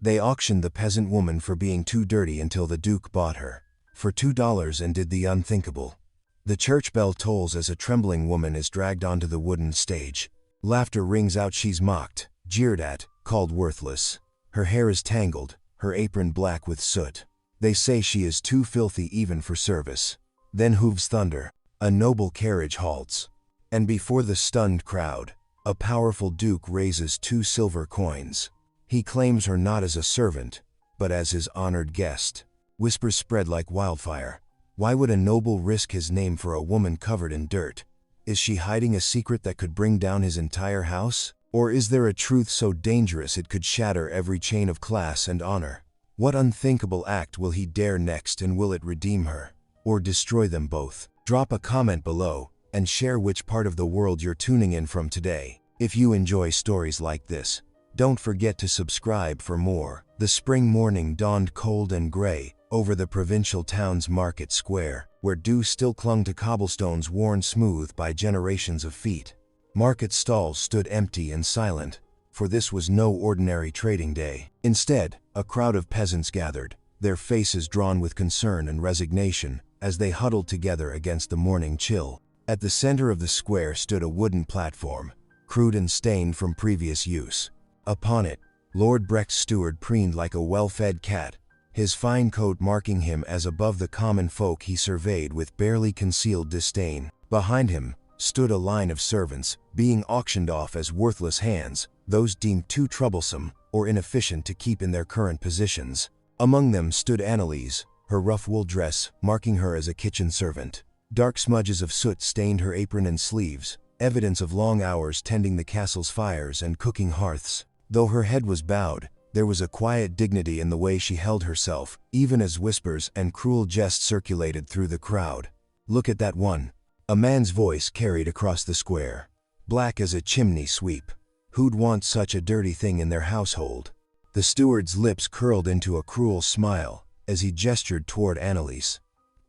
They auctioned the peasant woman for being too dirty until the Duke bought her for $2 and did the unthinkable. The church bell tolls as a trembling woman is dragged onto the wooden stage. Laughter rings out. She's mocked, jeered at, called worthless. Her hair is tangled, her apron black with soot. They say she is too filthy even for service. Then hooves thunder. A noble carriage halts. And before the stunned crowd, a powerful duke raises 2 silver coins. He claims her not as a servant, but as his honored guest. Whispers spread like wildfire. Why would a noble risk his name for a woman covered in dirt? Is she hiding a secret that could bring down his entire house? Or is there a truth so dangerous it could shatter every chain of class and honor? What unthinkable act will he dare next, and will it redeem her, or destroy them both? Drop a comment below, and share which part of the world you're tuning in from today. If you enjoy stories like this, don't forget to subscribe for more. The spring morning dawned cold and gray over the provincial town's market square, where dew still clung to cobblestones worn smooth by generations of feet. Market stalls stood empty and silent, for this was no ordinary trading day. Instead, a crowd of peasants gathered, their faces drawn with concern and resignation, as they huddled together against the morning chill. At the center of the square stood a wooden platform, crude and stained from previous use. Upon it, Lord Brecht's steward preened like a well-fed cat, his fine coat marking him as above the common folk he surveyed with barely concealed disdain. Behind him stood a line of servants, being auctioned off as worthless hands, those deemed too troublesome or inefficient to keep in their current positions. Among them stood Anneliese, her rough wool dress marking her as a kitchen servant. Dark smudges of soot stained her apron and sleeves, evidence of long hours tending the castle's fires and cooking hearths. Though her head was bowed, there was a quiet dignity in the way she held herself, even as whispers and cruel jests circulated through the crowd. "Look at that one," a man's voice carried across the square. "Black as a chimney sweep. Who'd want such a dirty thing in their household?" The steward's lips curled into a cruel smile as he gestured toward Anneliese.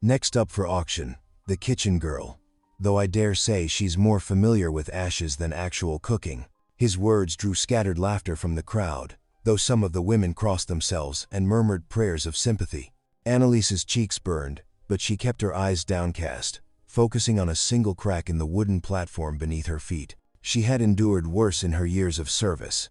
"Next up for auction, the kitchen girl. Though I dare say she's more familiar with ashes than actual cooking." His words drew scattered laughter from the crowd, though some of the women crossed themselves and murmured prayers of sympathy. Anneliese's cheeks burned, but she kept her eyes downcast, focusing on a single crack in the wooden platform beneath her feet. She had endured worse in her years of service.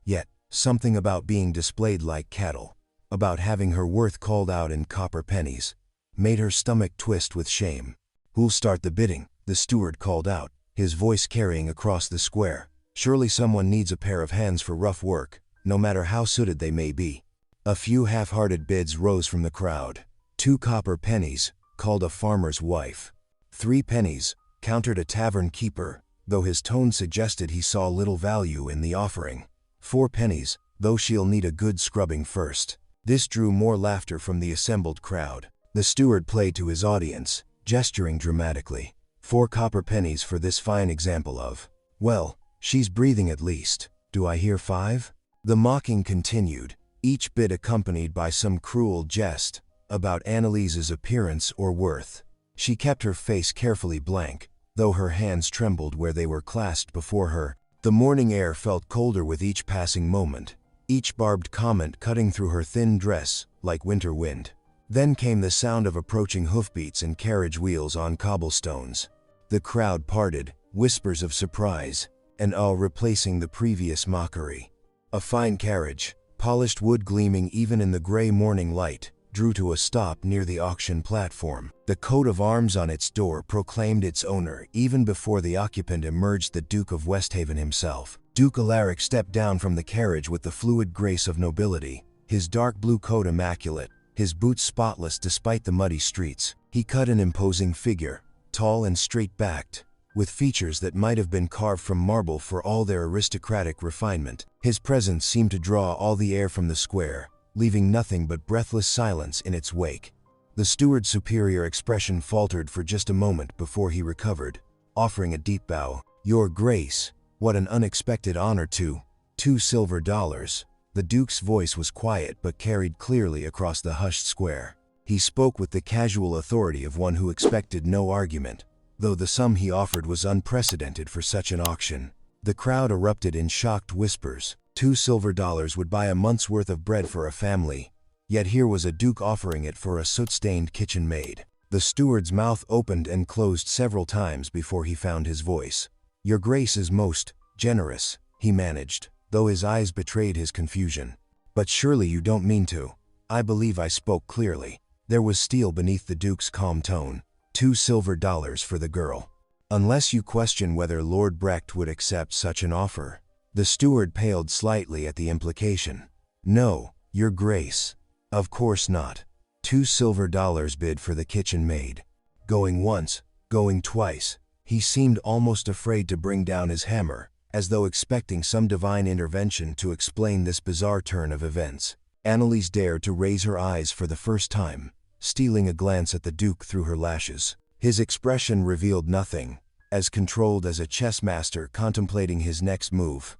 Yet, something about being displayed like cattle, about having her worth called out in copper pennies, made her stomach twist with shame. "Who'll start the bidding?" the steward called out, his voice carrying across the square. "Surely someone needs a pair of hands for rough work, no matter how sooted they may be." A few half-hearted bids rose from the crowd. 2 copper pennies, called a farmer's wife. 3 pennies, countered a tavern keeper, though his tone suggested he saw little value in the offering. 4 pennies, though she'll need a good scrubbing first. This drew more laughter from the assembled crowd. The steward played to his audience, gesturing dramatically. 4 copper pennies for this fine example of, well, she's breathing at least. Do I hear 5? The mocking continued, each bid accompanied by some cruel jest about Anneliese's appearance or worth. She kept her face carefully blank, though her hands trembled where they were clasped before her. The morning air felt colder with each passing moment, each barbed comment cutting through her thin dress like winter wind. Then came the sound of approaching hoofbeats and carriage wheels on cobblestones. The crowd parted, whispers of surprise and awe replacing the previous mockery. A fine carriage, polished wood gleaming even in the gray morning light, drew to a stop near the auction platform. The coat of arms on its door proclaimed its owner even before the occupant emerged, the Duke of Westhaven himself. Duke Alaric stepped down from the carriage with the fluid grace of nobility, his dark blue coat immaculate, his boots spotless despite the muddy streets. He cut an imposing figure, tall and straight-backed, with features that might have been carved from marble for all their aristocratic refinement. His presence seemed to draw all the air from the square, leaving nothing but breathless silence in its wake. The steward's superior expression faltered for just a moment before he recovered, offering a deep bow. "Your Grace, what an unexpected honor to $2 silver." The Duke's voice was quiet but carried clearly across the hushed square. He spoke with the casual authority of one who expected no argument, though the sum he offered was unprecedented for such an auction. The crowd erupted in shocked whispers, $2 would buy a month's worth of bread for a family, yet here was a duke offering it for a soot-stained kitchen maid. The steward's mouth opened and closed several times before he found his voice. "Your grace is most generous," he managed, though his eyes betrayed his confusion. "But surely you don't mean to." "I believe I spoke clearly." There was steel beneath the duke's calm tone. $2 for the girl. "Unless you question whether Lord Brecht would accept such an offer." The steward paled slightly at the implication. "No, your grace. Of course not." $2 bid for the kitchen maid. Going once, going twice. He seemed almost afraid to bring down his hammer, as though expecting some divine intervention to explain this bizarre turn of events. Anneliese dared to raise her eyes for the first time, stealing a glance at the duke through her lashes. His expression revealed nothing, as controlled as a chess master contemplating his next move.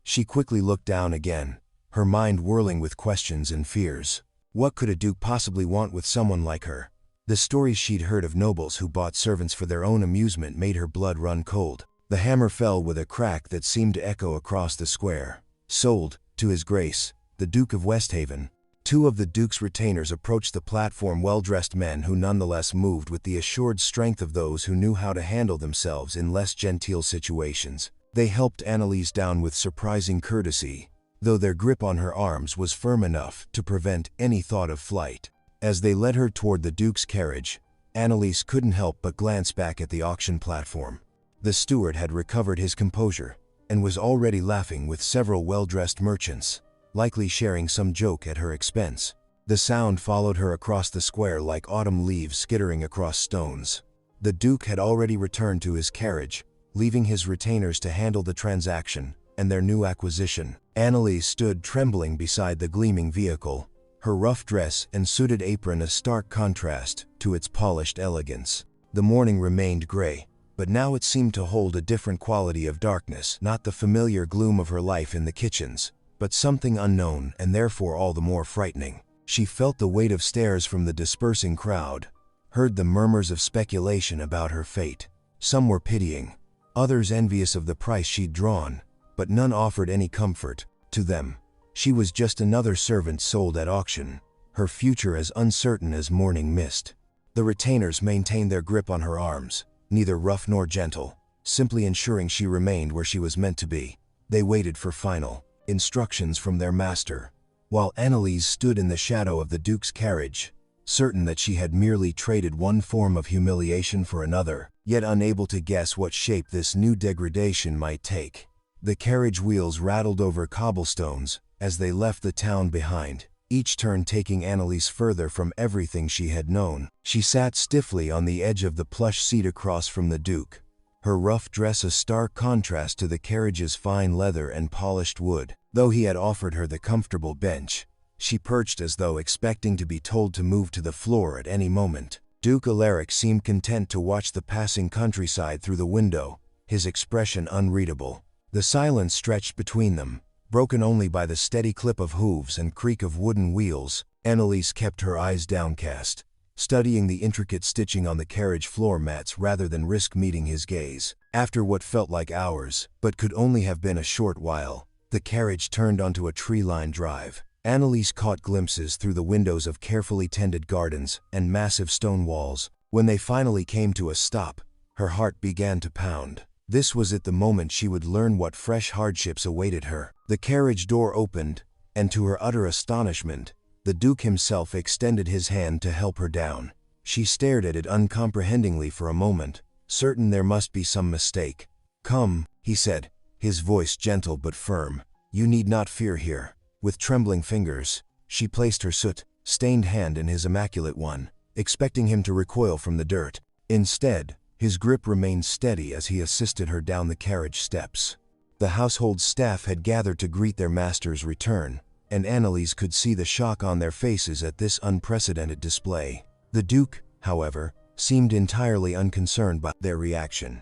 She quickly looked down again, her mind whirling with questions and fears. What could a duke possibly want with someone like her? The stories she'd heard of nobles who bought servants for their own amusement made her blood run cold. The hammer fell with a crack that seemed to echo across the square. "Sold, to his grace, the Duke of Westhaven." Two of the duke's retainers approached the platform, well-dressed men who nonetheless moved with the assured strength of those who knew how to handle themselves in less genteel situations. They helped Anneliese down with surprising courtesy, though their grip on her arms was firm enough to prevent any thought of flight. As they led her toward the duke's carriage, Anneliese couldn't help but glance back at the auction platform. The steward had recovered his composure and was already laughing with several well-dressed merchants, likely sharing some joke at her expense. The sound followed her across the square like autumn leaves skittering across stones. The duke had already returned to his carriage, leaving his retainers to handle the transaction and their new acquisition. Anneliese stood trembling beside the gleaming vehicle, her rough dress and suited apron a stark contrast to its polished elegance. The morning remained gray, but now it seemed to hold a different quality of darkness, not the familiar gloom of her life in the kitchens, but something unknown and therefore all the more frightening. She felt the weight of stares from the dispersing crowd, heard the murmurs of speculation about her fate. Some were pitying, others envious of the price she'd drawn, but none offered any comfort. To them, she was just another servant sold at auction, her future as uncertain as morning mist. The retainers maintained their grip on her arms, neither rough nor gentle, simply ensuring she remained where she was meant to be. They waited for final instructions from their master, while Anneliese stood in the shadow of the duke's carriage, certain that she had merely traded one form of humiliation for another, yet unable to guess what shape this new degradation might take. The carriage wheels rattled over cobblestones as they left the town behind, each turn taking Anneliese further from everything she had known. She sat stiffly on the edge of the plush seat across from the duke, her rough dress a stark contrast to the carriage's fine leather and polished wood. Though he had offered her the comfortable bench, she perched as though expecting to be told to move to the floor at any moment. Duke Alaric seemed content to watch the passing countryside through the window, his expression unreadable. The silence stretched between them, broken only by the steady clip of hooves and creak of wooden wheels. Anneliese kept her eyes downcast, studying the intricate stitching on the carriage floor mats rather than risk meeting his gaze. After what felt like hours, but could only have been a short while, the carriage turned onto a tree-lined drive. Anneliese caught glimpses through the windows of carefully tended gardens and massive stone walls. When they finally came to a stop, her heart began to pound. This was at the moment she would learn what fresh hardships awaited her. The carriage door opened, and to her utter astonishment, the Duke himself extended his hand to help her down. She stared at it uncomprehendingly for a moment, certain there must be some mistake. "Come," he said, his voice gentle but firm. "You need not fear here." With trembling fingers, she placed her soot-stained hand in his immaculate one, expecting him to recoil from the dirt. Instead, his grip remained steady as he assisted her down the carriage steps. The household staff had gathered to greet their master's return, and Anneliese could see the shock on their faces at this unprecedented display. The Duke, however, seemed entirely unconcerned by their reaction.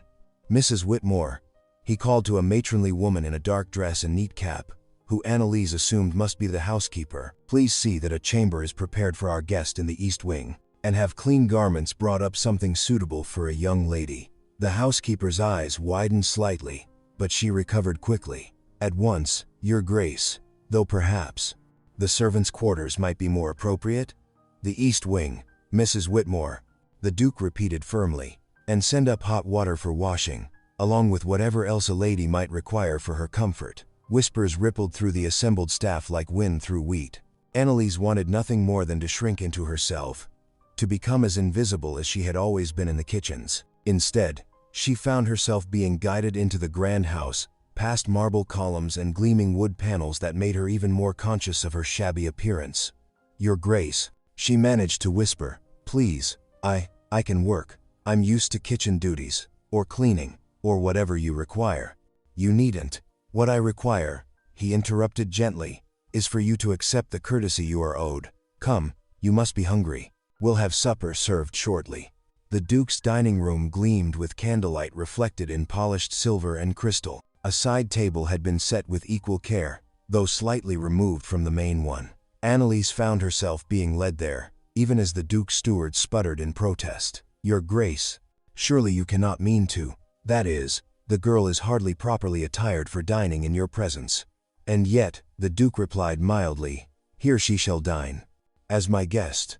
"Mrs. Whitmore," he called to a matronly woman in a dark dress and neat cap, who Anneliese assumed must be the housekeeper. "Please see that a chamber is prepared for our guest in the east wing, and have clean garments brought up, something suitable for a young lady." The housekeeper's eyes widened slightly, but she recovered quickly. At once, Your Grace, though perhaps the servants' quarters might be more appropriate? The East Wing, Mrs. Whitmore, the Duke repeated firmly, and send up hot water for washing, along with whatever else a lady might require for her comfort. Whispers rippled through the assembled staff like wind through wheat. Annalise wanted nothing more than to shrink into herself, to become as invisible as she had always been in the kitchens. Instead, she found herself being guided into the grand house, past marble columns and gleaming wood panels that made her even more conscious of her shabby appearance. Your Grace, she managed to whisper, please, I can work. I'm used to kitchen duties, or cleaning, or whatever you require. You needn't. What I require, he interrupted gently, is for you to accept the courtesy you are owed. Come, you must be hungry. We'll have supper served shortly. The Duke's dining room gleamed with candlelight reflected in polished silver and crystal. A side table had been set with equal care, though slightly removed from the main one. Annalise found herself being led there, even as the Duke's steward sputtered in protest. Your Grace, surely you cannot mean to. That is, the girl is hardly properly attired for dining in your presence. And yet, the Duke replied mildly, here she shall dine. As my guest.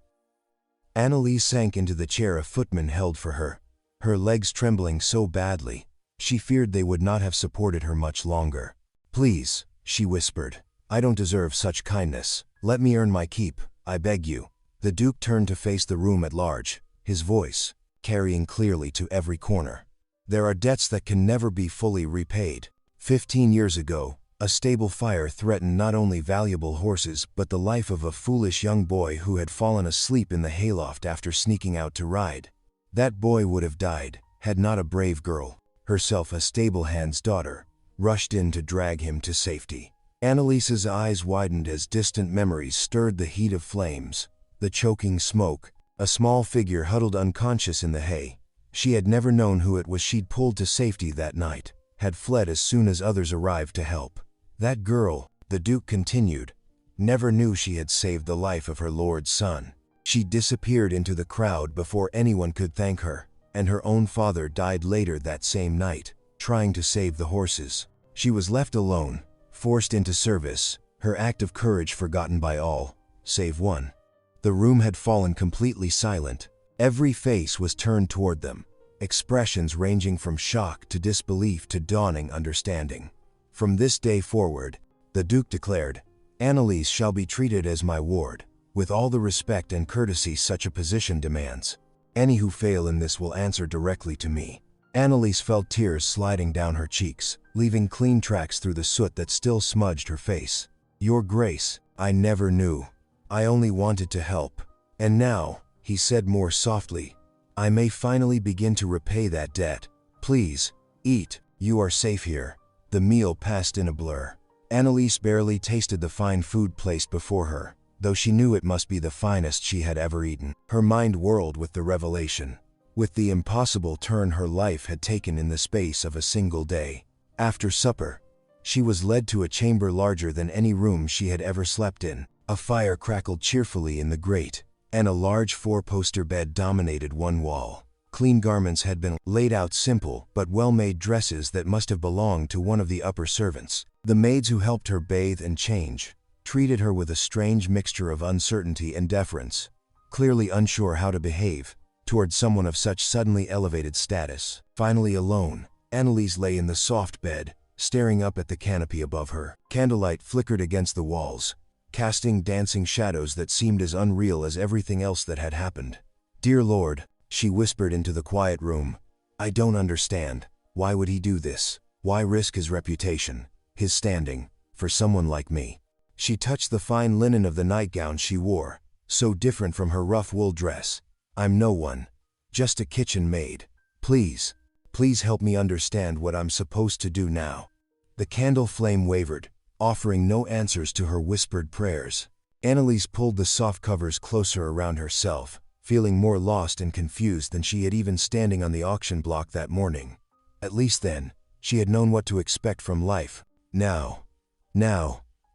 Annalise sank into the chair a footman held for her, her legs trembling so badly, she feared they would not have supported her much longer. Please, she whispered, I don't deserve such kindness. Let me earn my keep, I beg you. The Duke turned to face the room at large, his voice carrying clearly to every corner. There are debts that can never be fully repaid. 15 years ago, a stable fire threatened not only valuable horses but the life of a foolish young boy who had fallen asleep in the hayloft after sneaking out to ride. That boy would have died, had not a brave girl, herself a stable-hand's daughter, rushed in to drag him to safety. Annalise's eyes widened as distant memories stirred the heat of flames, the choking smoke. A small figure huddled unconscious in the hay. She had never known who it was she'd pulled to safety that night, had fled as soon as others arrived to help. That girl, the Duke continued, never knew she had saved the life of her lord's son. She disappeared into the crowd before anyone could thank her, and her own father died later that same night, trying to save the horses. She was left alone, forced into service, her act of courage forgotten by all, save one. The room had fallen completely silent. Every face was turned toward them, expressions ranging from shock to disbelief to dawning understanding. From this day forward, the Duke declared, Annalise shall be treated as my ward, with all the respect and courtesy such a position demands. Any who fail in this will answer directly to me. Annalise felt tears sliding down her cheeks, leaving clean tracks through the soot that still smudged her face. Your Grace, I never knew. I only wanted to help. And now, he said more softly, I may finally begin to repay that debt. Please, eat, you are safe here. The meal passed in a blur. Annalise barely tasted the fine food placed before her, though she knew it must be the finest she had ever eaten. Her mind whirled with the revelation, with the impossible turn her life had taken in the space of a single day. After supper, she was led to a chamber larger than any room she had ever slept in. A fire crackled cheerfully in the grate, and a large four-poster bed dominated one wall. Clean garments had been laid out, simple but well-made dresses that must have belonged to one of the upper servants. The maids who helped her bathe and change treated her with a strange mixture of uncertainty and deference, clearly unsure how to behave toward someone of such suddenly elevated status. Finally alone, Annalise lay in the soft bed, staring up at the canopy above her. Candlelight flickered against the walls, casting dancing shadows that seemed as unreal as everything else that had happened. Dear Lord, she whispered into the quiet room, I don't understand. Why would he do this? Why risk his reputation, his standing, for someone like me? She touched the fine linen of the nightgown she wore, so different from her rough wool dress. I'm no one, just a kitchen maid. Please, please help me understand what I'm supposed to do now. The candle flame wavered, offering no answers to her whispered prayers. Annalise pulled the soft covers closer around herself, feeling more lost and confused than she had even standing on the auction block that morning. At least then, she had known what to expect from life. Now,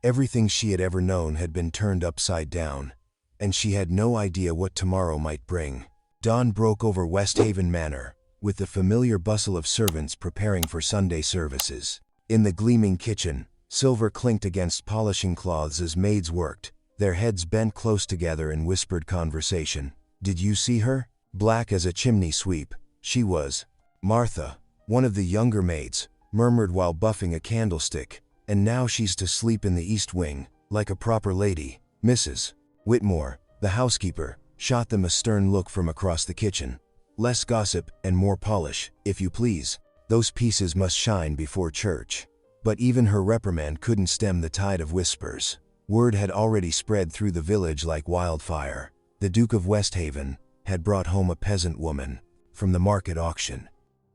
everything she had ever known had been turned upside down, and she had no idea what tomorrow might bring. Dawn broke over West Haven Manor, with the familiar bustle of servants preparing for Sunday services. In the gleaming kitchen, Silver clinked against polishing cloths as maids worked, their heads bent close together in whispered conversation. "Did you see her? Black as a chimney sweep, she was." Martha, one of the younger maids, murmured while buffing a candlestick, "And now she's to sleep in the east wing, like a proper lady." Mrs. Whitmore, the housekeeper, shot them a stern look from across the kitchen. "Less gossip and more polish, if you please. Those pieces must shine before church." But even her reprimand couldn't stem the tide of whispers. Word had already spread through the village like wildfire. The Duke of Westhaven had brought home a peasant woman from the market auction.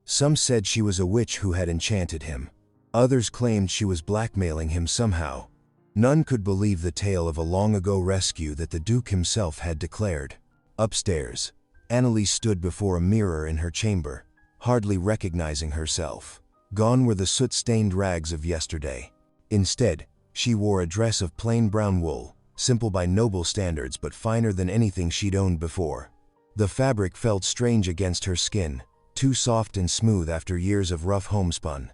Some said she was a witch who had enchanted him. Others claimed she was blackmailing him somehow. None could believe the tale of a long-ago rescue that the Duke himself had declared. Upstairs, Anneliese stood before a mirror in her chamber, hardly recognizing herself. Gone were the soot-stained rags of yesterday. Instead, she wore a dress of plain brown wool, simple by noble standards but finer than anything she'd owned before. The fabric felt strange against her skin, too soft and smooth after years of rough homespun.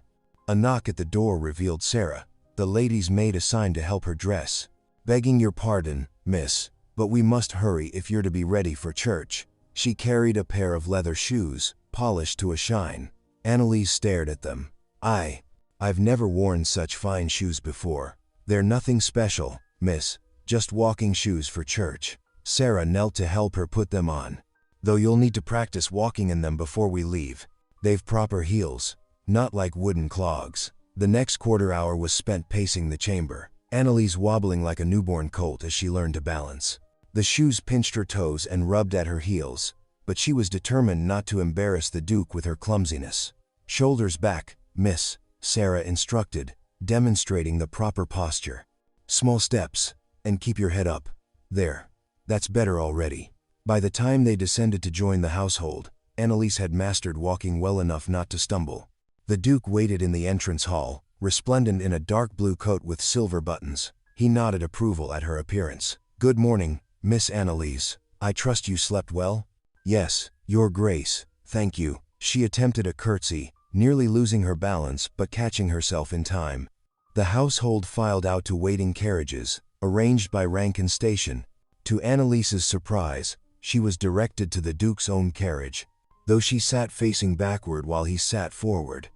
A knock at the door revealed Sarah, the lady's maid assigned to help her dress. "Begging your pardon, miss, but we must hurry if you're to be ready for church." She carried a pair of leather shoes, polished to a shine. Anneliese stared at them. I've never worn such fine shoes before. "They're nothing special, miss, just walking shoes for church." Sarah knelt to help her put them on. "Though you'll need to practice walking in them before we leave. They've proper heels, not like wooden clogs." The next quarter hour was spent pacing the chamber, Anneliese wobbling like a newborn colt as she learned to balance. The shoes pinched her toes and rubbed at her heels, but she was determined not to embarrass the Duke with her clumsiness. "Shoulders back, miss," Sarah instructed, demonstrating the proper posture. "Small steps, and keep your head up. There. That's better already." By the time they descended to join the household, Anneliese had mastered walking well enough not to stumble. The Duke waited in the entrance hall, resplendent in a dark blue coat with silver buttons. He nodded approval at her appearance. "Good morning, Miss Anneliese. I trust you slept well?" "Yes, Your Grace, thank you." She attempted a curtsy, nearly losing her balance but catching herself in time. The household filed out to waiting carriages, arranged by rank and station. To Anneliese's surprise, she was directed to the Duke's own carriage, though she sat facing backward while he sat forward.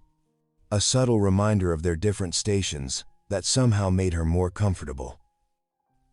A subtle reminder of their different stations that somehow made her more comfortable.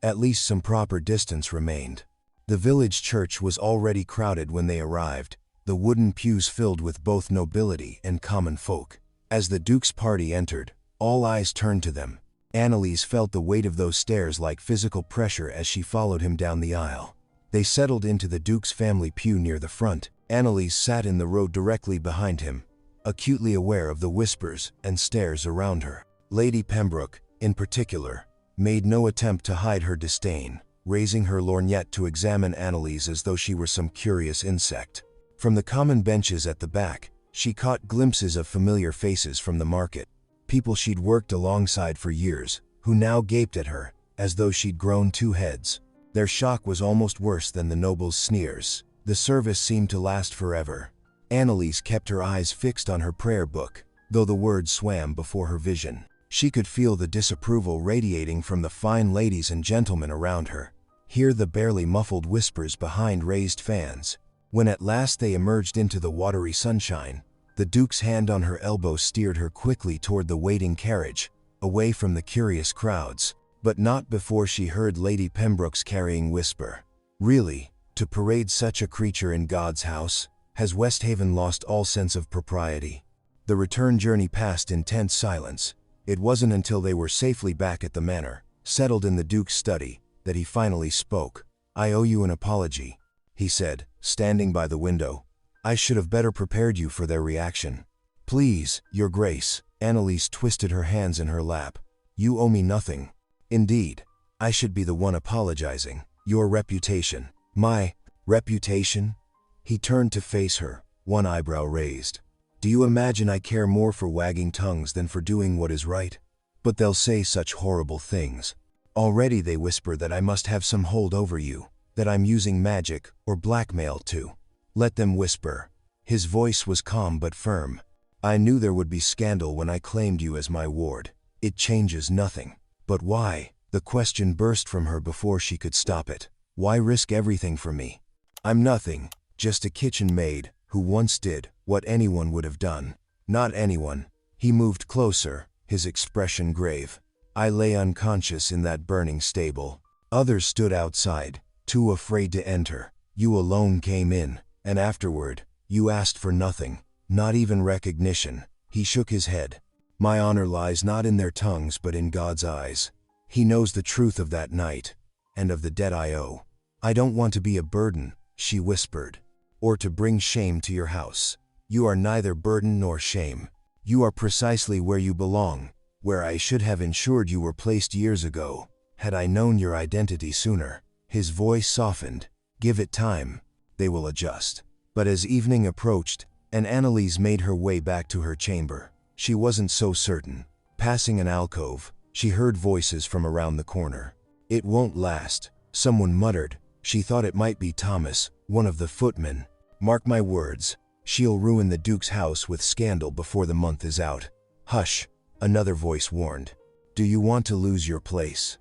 At least some proper distance remained. The village church was already crowded when they arrived, the wooden pews filled with both nobility and common folk. As the Duke's party entered, all eyes turned to them. Anneliese felt the weight of those stares like physical pressure as she followed him down the aisle. They settled into the Duke's family pew near the front. Anneliese sat in the row directly behind him, acutely aware of the whispers and stares around her. Lady Pembroke, in particular, made no attempt to hide her disdain, raising her lorgnette to examine Anneliese as though she were some curious insect. From the common benches at the back, she caught glimpses of familiar faces from the market, people she'd worked alongside for years, who now gaped at her, as though she'd grown two heads. Their shock was almost worse than the nobles' sneers. The service seemed to last forever. Anneliese kept her eyes fixed on her prayer book, though the words swam before her vision. She could feel the disapproval radiating from the fine ladies and gentlemen around her, hear the barely muffled whispers behind raised fans. When at last they emerged into the watery sunshine, the Duke's hand on her elbow steered her quickly toward the waiting carriage, away from the curious crowds, but not before she heard Lady Pembroke's carrying whisper. "Really, to parade such a creature in God's house? Has Westhaven lost all sense of propriety?" The return journey passed in tense silence. It wasn't until they were safely back at the manor, settled in the Duke's study, that he finally spoke. "I owe you an apology," he said, standing by the window. "I should have better prepared you for their reaction." "Please, Your Grace." Anneliese twisted her hands in her lap. "You owe me nothing. Indeed, I should be the one apologizing. Your reputation." "My reputation?" He turned to face her, one eyebrow raised. "Do you imagine I care more for wagging tongues than for doing what is right? But they'll say such horrible things. Already they whisper that I must have some hold over you, that I'm using magic or blackmail to. Let them whisper." His voice was calm but firm. "I knew there would be scandal when I claimed you as my ward. It changes nothing. But why? The question burst from her before she could stop it. Why risk everything for me? I'm nothing, just a kitchen maid, who once did what anyone would have done. Not anyone. He moved closer, his expression grave. I lay unconscious in that burning stable. Others stood outside, too afraid to enter. You alone came in, and afterward, you asked for nothing, not even recognition. He shook his head. My honor lies not in their tongues but in God's eyes. He knows the truth of that night, and of the debt I owe. I don't want to be a burden, she whispered, or to bring shame to your house. You are neither burden nor shame. You are precisely where you belong, where I should have ensured you were placed years ago, had I known your identity sooner. His voice softened. Give it time. They will adjust. But as evening approached, and Annalise made her way back to her chamber, she wasn't so certain. Passing an alcove, she heard voices from around the corner. It won't last, someone muttered. She thought it might be Thomas, one of the footmen. Mark my words, she'll ruin the Duke's house with scandal before the month is out. Hush, another voice warned. Do you want to lose your place?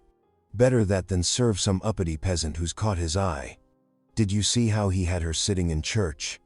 Better that than serve some uppity peasant who's caught his eye. Did you see how he had her sitting in church?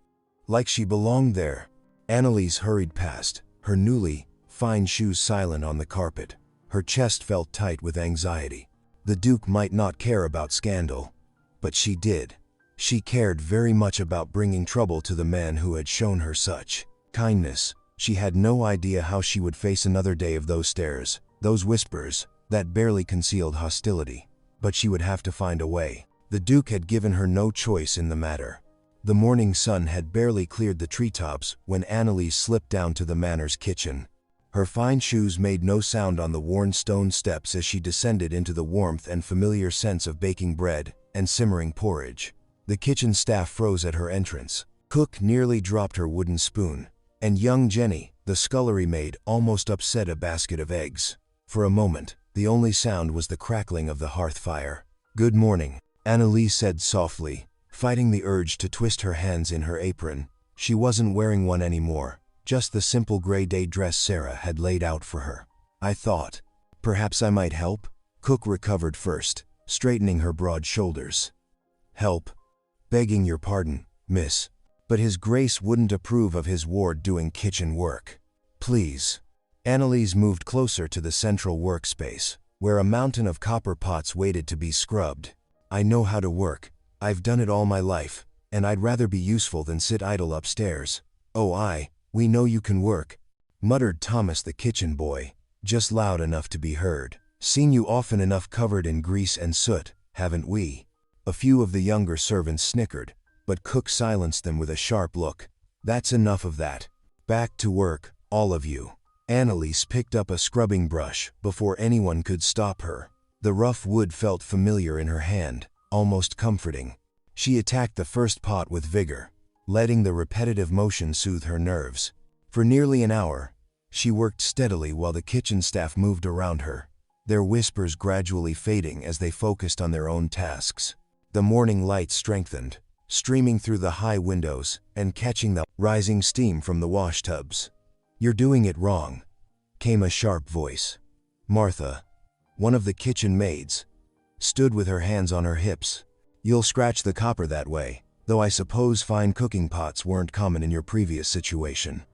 Like she belonged there. Annalise hurried past, her newly fine shoes silent on the carpet. Her chest felt tight with anxiety. The Duke might not care about scandal, but she did. She cared very much about bringing trouble to the man who had shown her such kindness. She had no idea how she would face another day of those stares, those whispers, that barely concealed hostility. But she would have to find a way. The Duke had given her no choice in the matter. The morning sun had barely cleared the treetops when Annalise slipped down to the manor's kitchen. Her fine shoes made no sound on the worn stone steps as she descended into the warmth and familiar sense of baking bread and simmering porridge. The kitchen staff froze at her entrance. Cook nearly dropped her wooden spoon, and young Jenny, the scullery maid, almost upset a basket of eggs. For a moment, the only sound was the crackling of the hearth fire. Good morning, Annalise said softly, fighting the urge to twist her hands in her apron. She wasn't wearing one anymore, just the simple gray day dress Sarah had laid out for her. I thought, perhaps I might help? Cook recovered first, straightening her broad shoulders. Help? Begging your pardon, miss, but His Grace wouldn't approve of his ward doing kitchen work. Please. Annalise moved closer to the central workspace, where a mountain of copper pots waited to be scrubbed. I know how to work. I've done it all my life, and I'd rather be useful than sit idle upstairs. Oh, we know you can work, muttered Thomas the kitchen boy, just loud enough to be heard. Seen you often enough covered in grease and soot, haven't we? A few of the younger servants snickered, but Cook silenced them with a sharp look. That's enough of that. Back to work, all of you. Annalise picked up a scrubbing brush before anyone could stop her. The rough wood felt familiar in her hand, almost comforting. She attacked the first pot with vigor, letting the repetitive motion soothe her nerves. For nearly an hour, she worked steadily while the kitchen staff moved around her, their whispers gradually fading as they focused on their own tasks. The morning light strengthened, streaming through the high windows and catching the rising steam from the washtubs. You're doing it wrong, came a sharp voice. Martha, one of the kitchen maids, stood with her hands on her hips. You'll scratch the copper that way, though I suppose fine cooking pots weren't common in your previous situation.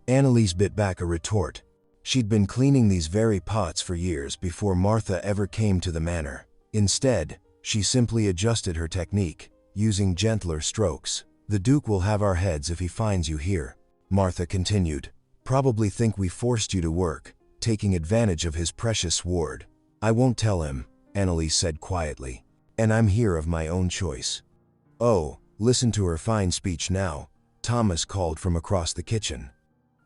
Annalise bit back a retort. She'd been cleaning these very pots for years before Martha ever came to the manor. Instead, she simply adjusted her technique, using gentler strokes. The Duke will have our heads if he finds you here, Martha continued. Probably think we forced you to work, taking advantage of his precious ward. I won't tell him, Annalise said quietly. And I'm here of my own choice. Oh, listen to her fine speech now, Thomas called from across the kitchen.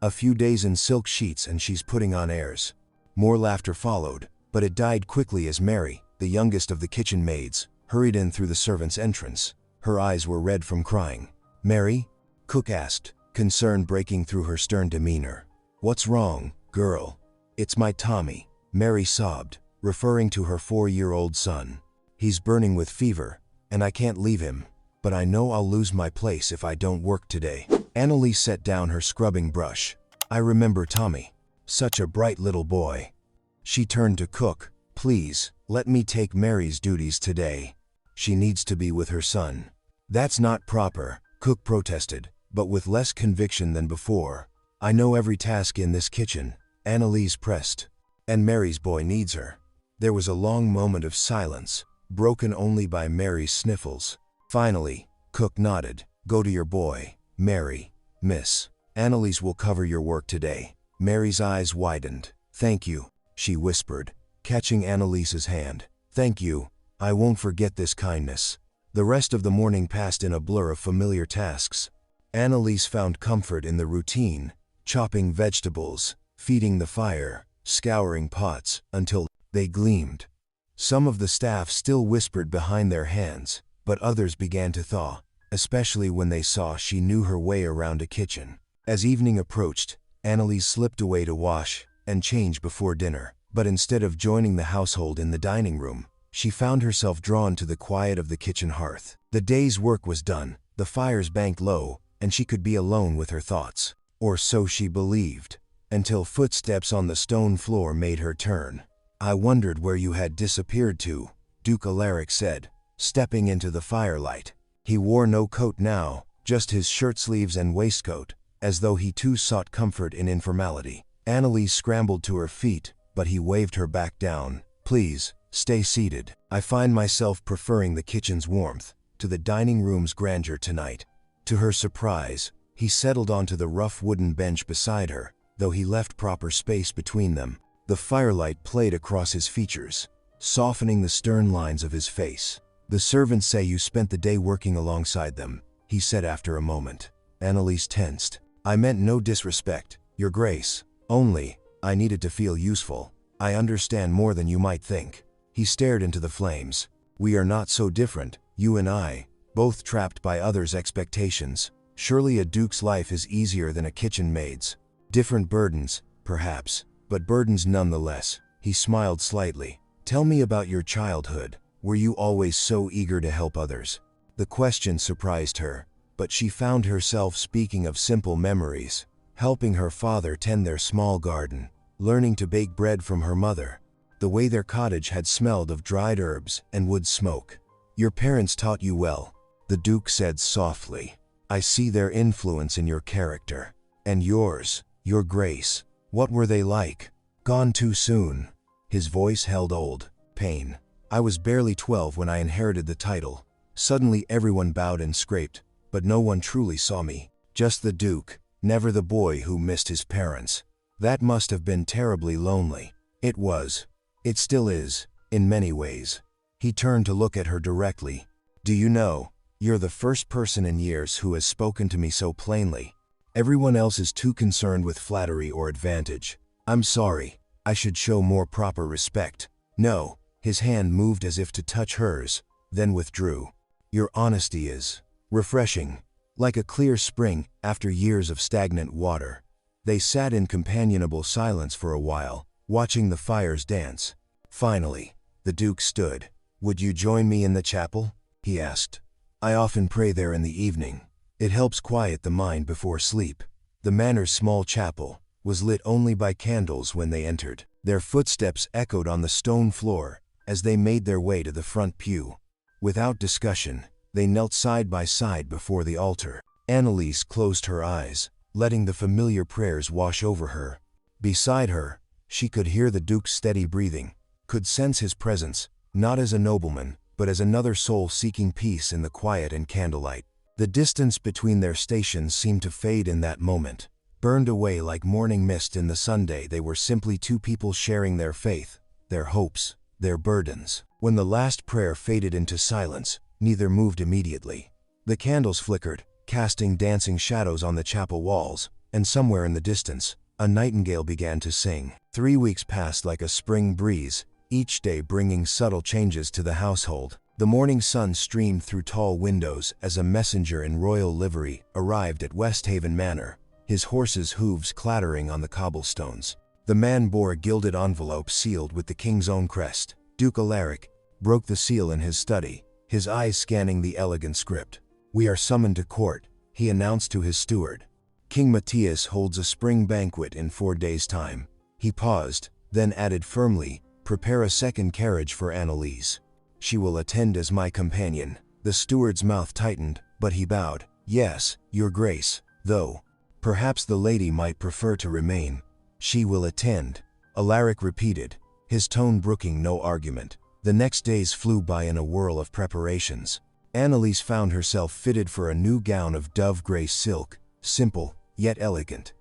A few days in silk sheets and she's putting on airs. More laughter followed, but it died quickly as Mary, the youngest of the kitchen maids, hurried in through the servants' entrance. Her eyes were red from crying. Mary? Cook asked, concern breaking through her stern demeanor. What's wrong, girl? It's my Tommy, Mary sobbed, referring to her 4-year-old son. He's burning with fever, and I can't leave him, but I know I'll lose my place if I don't work today. Annalise set down her scrubbing brush. I remember Tommy. Such a bright little boy. She turned to Cook. "Please, let me take Mary's duties today. She needs to be with her son." "That's not proper," Cook protested, but with less conviction than before. "I know every task in this kitchen," Annalise pressed. "And Mary's boy needs her." There was a long moment of silence, broken only by Mary's sniffles. Finally, Cook nodded. "Go to your boy, Mary. Miss Annalise will cover your work today." Mary's eyes widened. "Thank you," she whispered, catching Annalise's hand. "Thank you. I won't forget this kindness." The rest of the morning passed in a blur of familiar tasks. Annalise found comfort in the routine, chopping vegetables, feeding the fire, scouring pots, until they gleamed. Some of the staff still whispered behind their hands, but others began to thaw, especially when they saw she knew her way around a kitchen. As evening approached, Annalise slipped away to wash and change before dinner, but instead of joining the household in the dining room, she found herself drawn to the quiet of the kitchen hearth. The day's work was done, the fires banked low, and she could be alone with her thoughts. Or so she believed, until footsteps on the stone floor made her turn. "I wondered where you had disappeared to," Duke Alaric said, stepping into the firelight. He wore no coat now, just his shirt sleeves and waistcoat, as though he too sought comfort in informality. Annalise scrambled to her feet, but he waved her back down. "Please, stay seated. I find myself preferring the kitchen's warmth to the dining room's grandeur tonight." To her surprise, he settled onto the rough wooden bench beside her, though he left proper space between them. The firelight played across his features, softening the stern lines of his face. "The servants say you spent the day working alongside them," he said after a moment. Annalise tensed. "I meant no disrespect, Your Grace. Only, I needed to feel useful. I understand more than you might think." He stared into the flames. "We are not so different, you and I, both trapped by others' expectations. Surely a duke's life is easier than a kitchen maid's. Different burdens, perhaps, but burdens nonetheless." He smiled slightly. "Tell me about your childhood. Were you always so eager to help others?" The question surprised her, but she found herself speaking of simple memories, helping her father tend their small garden, learning to bake bread from her mother. The way their cottage had smelled of dried herbs and wood smoke. "Your parents taught you well," the Duke said softly. "I see their influence in your character. And yours, Your Grace, what were they like?" "Gone too soon." His voice held old pain. "I was barely 12 when I inherited the title. Suddenly everyone bowed and scraped, but no one truly saw me. Just the Duke, never the boy who missed his parents. That must have been terribly lonely." "It was. It still is, in many ways." He turned to look at her directly. "Do you know, you're the first person in years who has spoken to me so plainly. Everyone else is too concerned with flattery or advantage. I'm sorry, I should show more proper respect." "No." His hand moved as if to touch hers, then withdrew. "Your honesty is refreshing, like a clear spring after years of stagnant water." They sat in companionable silence for a while, watching the fires dance. Finally, the Duke stood. "Would you join me in the chapel?" he asked. "I often pray there in the evening. It helps quiet the mind before sleep." The manor's small chapel was lit only by candles when they entered. Their footsteps echoed on the stone floor as they made their way to the front pew. Without discussion, they knelt side by side before the altar. Annalise closed her eyes, letting the familiar prayers wash over her. Beside her, she could hear the Duke's steady breathing, could sense his presence, not as a nobleman, but as another soul seeking peace in the quiet and candlelight. The distance between their stations seemed to fade in that moment, burned away like morning mist in the Sunday. They were simply two people sharing their faith, their hopes, their burdens. When the last prayer faded into silence, neither moved immediately. The candles flickered, casting dancing shadows on the chapel walls, and somewhere in the distance, a nightingale began to sing. 3 weeks passed like a spring breeze, each day bringing subtle changes to the household. The morning sun streamed through tall windows as a messenger in royal livery arrived at Westhaven Manor, his horse's hooves clattering on the cobblestones. The man bore a gilded envelope sealed with the king's own crest. Duke Alaric broke the seal in his study, his eyes scanning the elegant script. "We are summoned to court," he announced to his steward. "King Matthias holds a spring banquet in 4 days' time." He paused, then added firmly, "Prepare a second carriage for Annalise. She will attend as my companion." The steward's mouth tightened, but he bowed. "Yes, your grace, though perhaps the lady might prefer to remain." "She will attend," Alaric repeated, his tone brooking no argument. The next days flew by in a whirl of preparations. Annalise found herself fitted for a new gown of dove-gray silk, simple, yet elegant.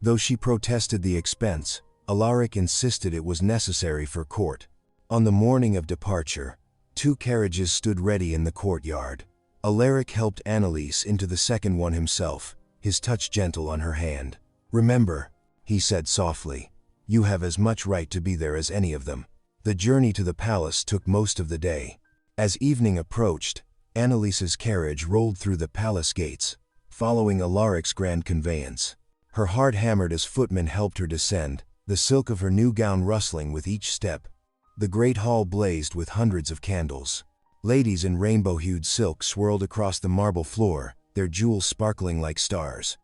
Though she protested the expense, Alaric insisted it was necessary for court. On the morning of departure, 2 carriages stood ready in the courtyard. Alaric helped Annalise into the second one himself, his touch gentle on her hand. "Remember," he said softly, "you have as much right to be there as any of them." The journey to the palace took most of the day. As evening approached, Annalise's carriage rolled through the palace gates, following Alaric's grand conveyance. Her heart hammered as footmen helped her descend, the silk of her new gown rustling with each step. The great hall blazed with hundreds of candles. Ladies in rainbow-hued silk swirled across the marble floor, their jewels sparkling like stars.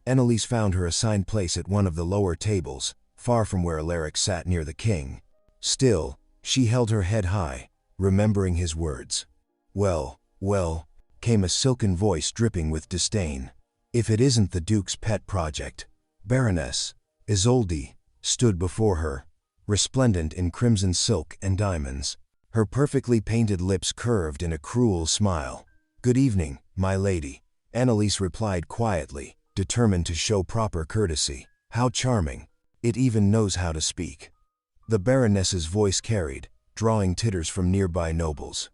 Annalise found her assigned place at one of the lower tables, far from where Alaric sat near the king. Still, she held her head high, remembering his words. "Well, well," came a silken voice dripping with disdain. "If it isn't the Duke's pet project." Baroness Isolde stood before her, resplendent in crimson silk and diamonds. Her perfectly painted lips curved in a cruel smile. "Good evening, my lady," Annalise replied quietly, determined to show proper courtesy. "How charming. It even knows how to speak." The Baroness's voice carried, drawing titters from nearby nobles.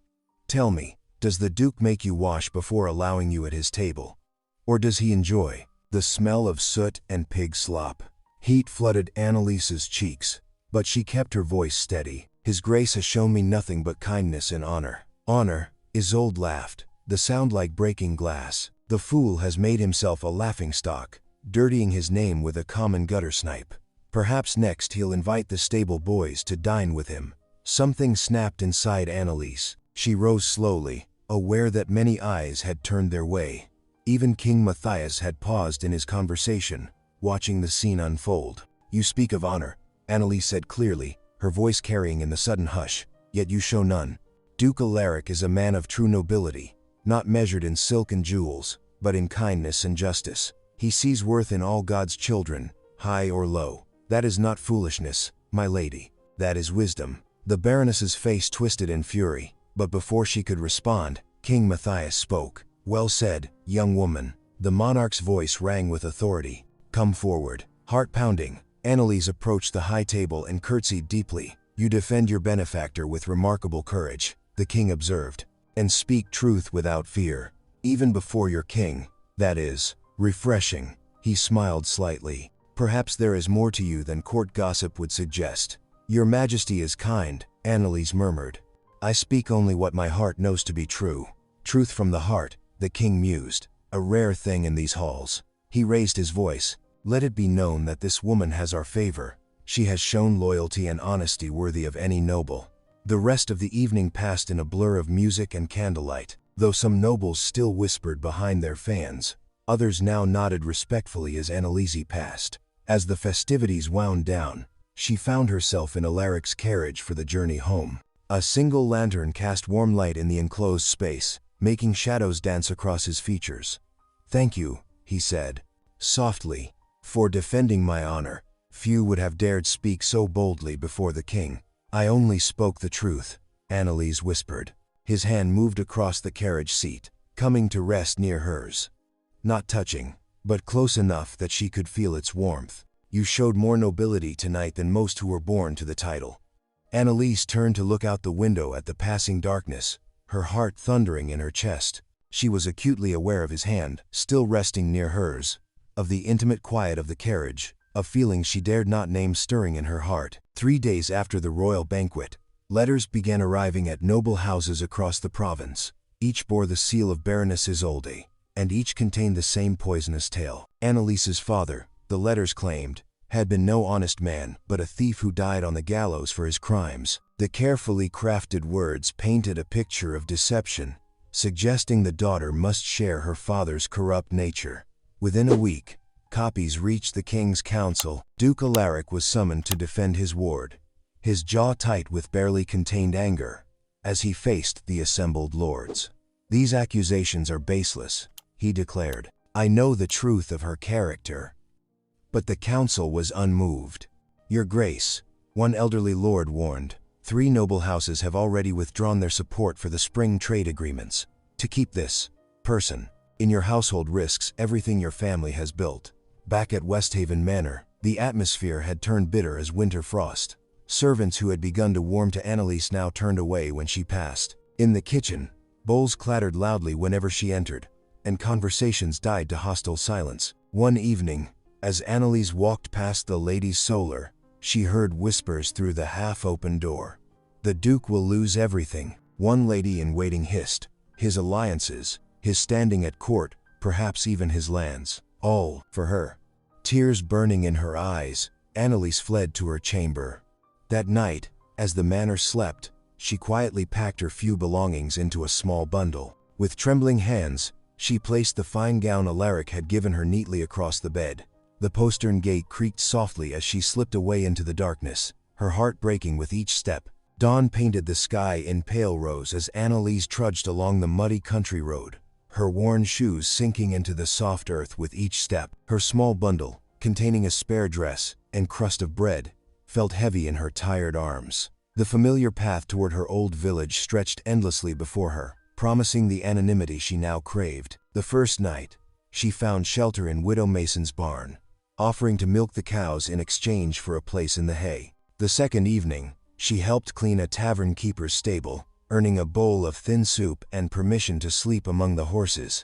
"Tell me, does the Duke make you wash before allowing you at his table? Or does he enjoy the smell of soot and pig slop?" Heat flooded Annalise's cheeks, but she kept her voice steady. "His Grace has shown me nothing but kindness and honor." "Honor?" Isolde laughed, the sound like breaking glass. "The fool has made himself a laughingstock, dirtying his name with a common gutter snipe. Perhaps next he'll invite the stable boys to dine with him." Something snapped inside Annalise. She rose slowly, aware that many eyes had turned their way. Even King Matthias had paused in his conversation, watching the scene unfold. "You speak of honor," Annalise said clearly, her voice carrying in the sudden hush, "yet you show none. Duke Alaric is a man of true nobility, not measured in silk and jewels, but in kindness and justice. He sees worth in all God's children, high or low. That is not foolishness, my lady. That is wisdom." The Baroness's face twisted in fury, but before she could respond, King Matthias spoke. "Well said, young woman." The monarch's voice rang with authority. "Come forward." Heart pounding, Annalise approached the high table and curtsied deeply. "You defend your benefactor with remarkable courage," the king observed, "and speak truth without fear, even before your king. That is refreshing." He smiled slightly. "Perhaps there is more to you than court gossip would suggest." "Your Majesty is kind," Annalise murmured. "I speak only what my heart knows to be true." "Truth from the heart," the king mused, "a rare thing in these halls." He raised his voice. "Let it be known that this woman has our favor. She has shown loyalty and honesty worthy of any noble." The rest of the evening passed in a blur of music and candlelight. Though some nobles still whispered behind their fans, others now nodded respectfully as Annalise passed. As the festivities wound down, she found herself in Alaric's carriage for the journey home. A single lantern cast warm light in the enclosed space, making shadows dance across his features. "Thank you," he said, softly, "for defending my honor." Few would have dared speak so boldly before the king. "I only spoke the truth," Annalise whispered. His hand moved across the carriage seat, coming to rest near hers. Not touching, but close enough that she could feel its warmth. "You showed more nobility tonight than most who were born to the title." Annalise turned to look out the window at the passing darkness, her heart thundering in her chest. She was acutely aware of his hand, still resting near hers, of the intimate quiet of the carriage, a feeling she dared not name stirring in her heart. 3 days after the royal banquet, letters began arriving at noble houses across the province. Each bore the seal of Baroness Isolde, and each contained the same poisonous tale. Annalise's father, the letters claimed, had been no honest man, but a thief who died on the gallows for his crimes. The carefully crafted words painted a picture of deception, suggesting the daughter must share her father's corrupt nature. Within a week, Copies reached the king's council. Duke Alaric was summoned to defend his ward, his jaw tight with barely contained anger, as he faced the assembled lords. "These accusations are baseless," he declared. "I know the truth of her character." But the council was unmoved. "Your Grace," one elderly lord warned, "3 noble houses have already withdrawn their support for the spring trade agreements. To keep this person in your household risks everything your family has built." Back at Westhaven Manor, the atmosphere had turned bitter as winter frost. Servants who had begun to warm to Annalise now turned away when she passed. In the kitchen, bowls clattered loudly whenever she entered, and conversations died to hostile silence. One evening, as Annalise walked past the Ladies' Solar, she heard whispers through the half-open door. "The Duke will lose everything," one lady-in-waiting hissed. "His alliances, his standing at court, perhaps even his lands. All for her." Tears burning in her eyes, Annalise fled to her chamber. That night, as the manor slept, she quietly packed her few belongings into a small bundle. With trembling hands, she placed the fine gown Alaric had given her neatly across the bed. The postern gate creaked softly as she slipped away into the darkness, her heart breaking with each step. Dawn painted the sky in pale rose as Annalise trudged along the muddy country road, her worn shoes sinking into the soft earth with each step. Her small bundle, containing a spare dress and crust of bread, felt heavy in her tired arms. The familiar path toward her old village stretched endlessly before her, promising the anonymity she now craved. The first night, she found shelter in Widow Mason's barn, offering to milk the cows in exchange for a place in the hay. The second evening, she helped clean a tavern keeper's stable, earning a bowl of thin soup and permission to sleep among the horses.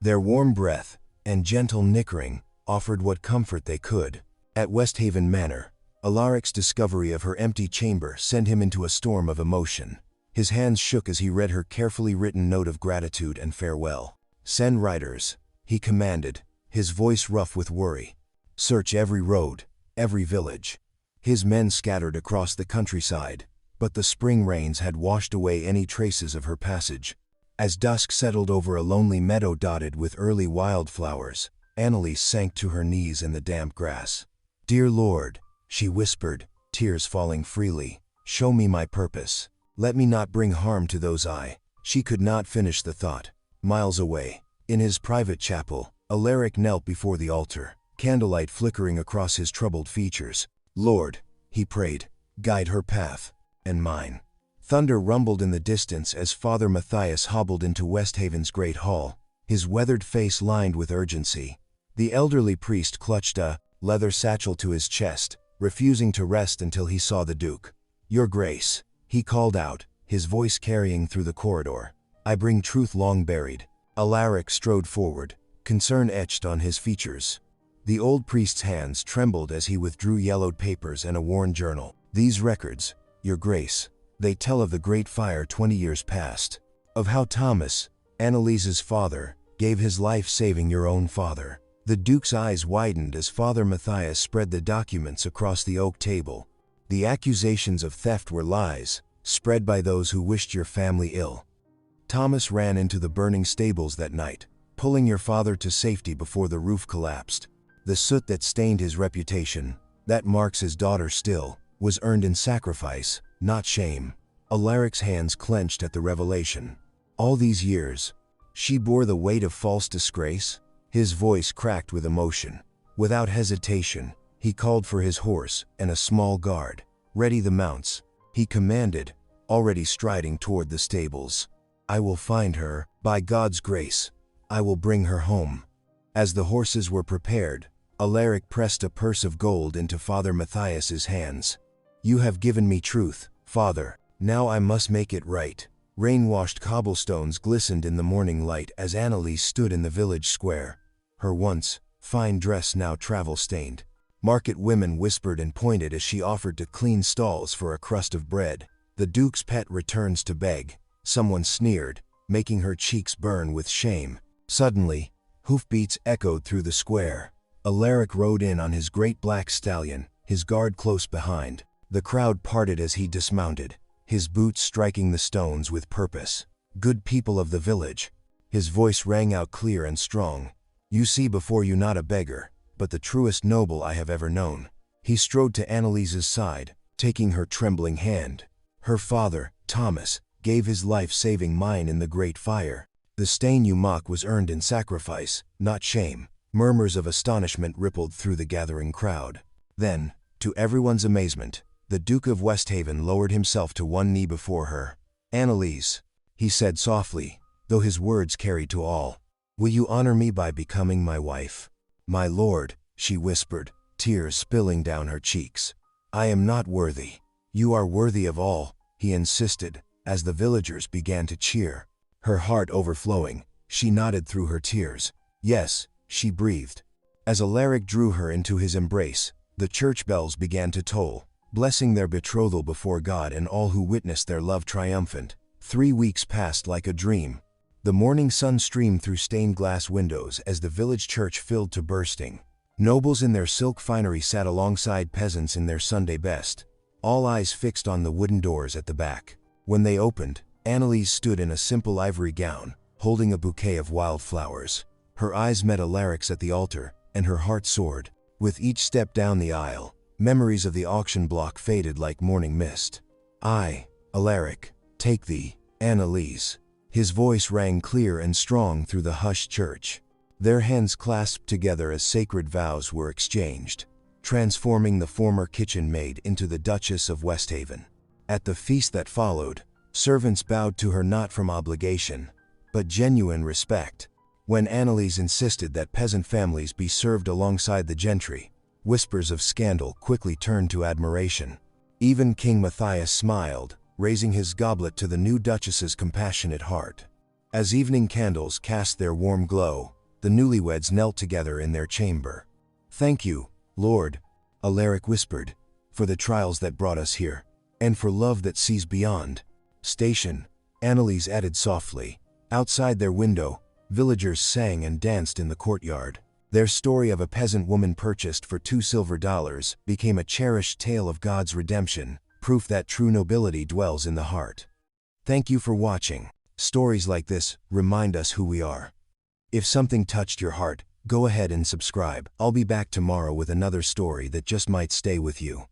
Their warm breath and gentle nickering offered what comfort they could. At Westhaven Manor, Alaric's discovery of her empty chamber sent him into a storm of emotion. His hands shook as he read her carefully written note of gratitude and farewell. "Send riders," he commanded, his voice rough with worry. "Search every road, every village." His men scattered across the countryside, but the spring rains had washed away any traces of her passage. As dusk settled over a lonely meadow dotted with early wildflowers, Annalise sank to her knees in the damp grass. "Dear Lord," she whispered, tears falling freely, "show me my purpose. Let me not bring harm to those I." She could not finish the thought. Miles away, in his private chapel, Alaric knelt before the altar, candlelight flickering across his troubled features. "Lord," he prayed, "guide her path, and mine." Thunder rumbled in the distance as Father Matthias hobbled into Westhaven's great hall, his weathered face lined with urgency. The elderly priest clutched a leather satchel to his chest, refusing to rest until he saw the Duke. "Your Grace," he called out, his voice carrying through the corridor, "I bring truth long buried." Alaric strode forward, concern etched on his features. The old priest's hands trembled as he withdrew yellowed papers and a worn journal. "These records, Your Grace, they tell of the Great Fire 20 years past, of how Thomas, Annalise's father, gave his life saving your own father." The Duke's eyes widened as Father Matthias spread the documents across the oak table. "The accusations of theft were lies, spread by those who wished your family ill. Thomas ran into the burning stables that night, pulling your father to safety before the roof collapsed. The soot that stained his reputation, that marks his daughter still, was earned in sacrifice, not shame." Alaric's hands clenched at the revelation. All these years, she bore the weight of false disgrace? His voice cracked with emotion. Without hesitation, he called for his horse and a small guard. "Ready the mounts," he commanded, already striding toward the stables. "I will find her, by God's grace. I will bring her home." As the horses were prepared, Alaric pressed a purse of gold into Father Matthias's hands. "You have given me truth, Father. Now I must make it right." Rain-washed cobblestones glistened in the morning light as Annalise stood in the village square, her once fine dress now travel-stained. Market women whispered and pointed as she offered to clean stalls for a crust of bread. "The Duke's pet returns to beg," someone sneered, making her cheeks burn with shame. Suddenly, hoofbeats echoed through the square. Alaric rode in on his great black stallion, his guard close behind. The crowd parted as he dismounted, his boots striking the stones with purpose. "Good people of the village," his voice rang out clear and strong, You see before you not a beggar, but the truest noble I have ever known." He strode to Annaliese's side, taking her trembling hand. "Her father, Thomas, gave his life saving mine in the great fire. The stain you mock was earned in sacrifice, not shame." Murmurs of astonishment rippled through the gathering crowd. Then, to everyone's amazement, the Duke of Westhaven lowered himself to one knee before her. "Annalise," he said softly, though his words carried to all, "will you honor me by becoming my wife?" "My lord," she whispered, tears spilling down her cheeks. "I am not worthy." "You are worthy of all," he insisted, as the villagers began to cheer. Her heart overflowing, she nodded through her tears. "Yes," she breathed. As Alaric drew her into his embrace, the church bells began to toll, blessing their betrothal before God and all who witnessed their love triumphant. 3 weeks passed like a dream. The morning sun streamed through stained glass windows as the village church filled to bursting. Nobles in their silk finery sat alongside peasants in their Sunday best, all eyes fixed on the wooden doors at the back. When they opened, Annalise stood in a simple ivory gown, holding a bouquet of wildflowers. Her eyes met Alaric's at the altar, and her heart soared. With each step down the aisle, memories of the auction block faded like morning mist. "I, Alaric, take thee, Annalise." His voice rang clear and strong through the hushed church. Their hands clasped together as sacred vows were exchanged, transforming the former kitchen maid into the Duchess of Westhaven. At the feast that followed, servants bowed to her not from obligation, but genuine respect. When Annalise insisted that peasant families be served alongside the gentry, whispers of scandal quickly turned to admiration. Even King Matthias smiled, raising his goblet to the new duchess's compassionate heart. As evening candles cast their warm glow, the newlyweds knelt together in their chamber. "Thank you, Lord," Alaric whispered, "for the trials that brought us here, and for love that sees beyond." "Station," Annalise added softly. Outside their window, villagers sang and danced in the courtyard. Their story of a peasant woman purchased for $2 became a cherished tale of God's redemption, proof that true nobility dwells in the heart. Thank you for watching. Stories like this remind us who we are. If something touched your heart, go ahead and subscribe. I'll be back tomorrow with another story that just might stay with you.